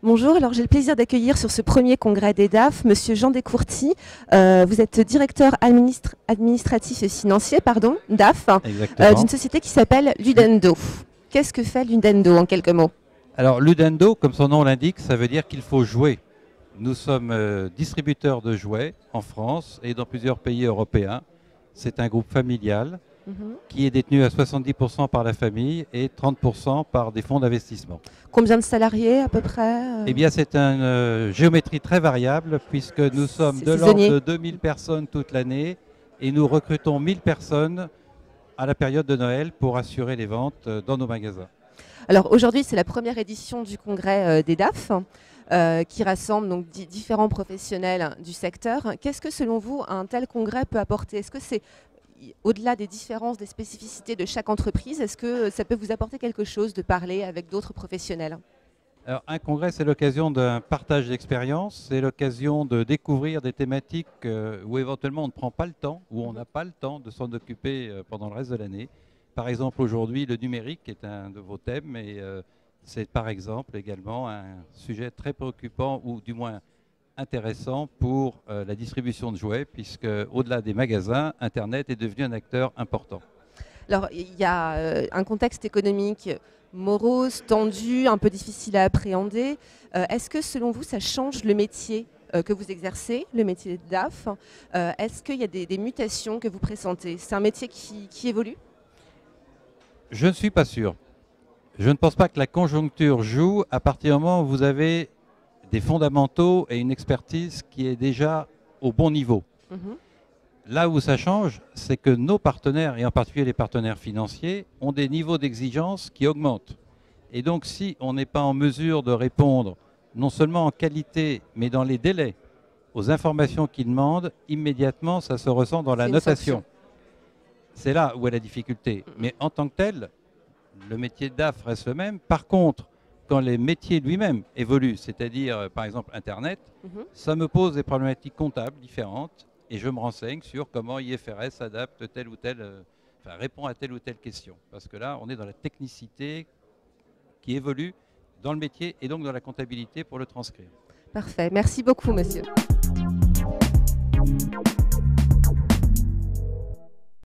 Bonjour, alors j'ai le plaisir d'accueillir sur ce premier congrès des DAF Monsieur Jean Descourtis. Vous êtes directeur administratif et financier, DAF, d'une société qui s'appelle Ludendo. Qu'est-ce que fait Ludendo en quelques mots? Alors Ludendo, comme son nom l'indique, ça veut dire qu'il faut jouer. Nous sommes distributeurs de jouets en France et dans plusieurs pays européens. C'est un groupe familial qui est détenu à 70% par la famille et 30% par des fonds d'investissement. Combien de salariés à peu près? Eh bien, c'est une géométrie très variable puisque nous sommes de l'ordre de 2000 personnes toute l'année et nous recrutons 1000 personnes à la période de Noël pour assurer les ventes dans nos magasins. Alors aujourd'hui, c'est la première édition du congrès des DAF qui rassemble donc différents professionnels du secteur. Qu'est-ce que selon vous un tel congrès peut apporter? Est-ce que c'est au-delà des différences, des spécificités de chaque entreprise, est-ce que ça peut vous apporter quelque chose de parler avec d'autres professionnels? Alors, un congrès, c'est l'occasion d'un partage d'expérience, c'est l'occasion de découvrir des thématiques où éventuellement on ne prend pas le temps, où on n'a pas le temps de s'en occuper pendant le reste de l'année. Par exemple, aujourd'hui, le numérique est un de vos thèmes et c'est par exemple également un sujet très préoccupant ou du moins intéressant pour la distribution de jouets, puisque au-delà des magasins, Internet est devenu un acteur important. Alors, il y a un contexte économique morose, tendu, un peu difficile à appréhender. Est-ce que, selon vous, ça change le métier que vous exercez, le métier de DAF? Est-ce qu'il y a des mutations que vous pressentez? C'est un métier qui évolue? Je ne suis pas sûr. Je ne pense pas que la conjoncture joue à partir du moment où vous avez des fondamentaux et une expertise qui est déjà au bon niveau. Là où ça change, c'est que nos partenaires, et en particulier les partenaires financiers, ont des niveaux d'exigence qui augmentent. Et donc si on n'est pas en mesure de répondre, non seulement en qualité, mais dans les délais, aux informations qu'ils demandent, immédiatement ça se ressent dans la notation. C'est là où est la difficulté. Mais en tant que tel, le métier de DAF reste le même. Par contre, quand les métiers lui-même évoluent, c'est-à-dire par exemple Internet, ça me pose des problématiques comptables différentes et je me renseigne sur comment IFRS adapte telle ou telle, répond à telle ou telle question. Parce que là, on est dans la technicité qui évolue dans le métier et donc dans la comptabilité pour le transcrire. Parfait. Merci beaucoup, monsieur.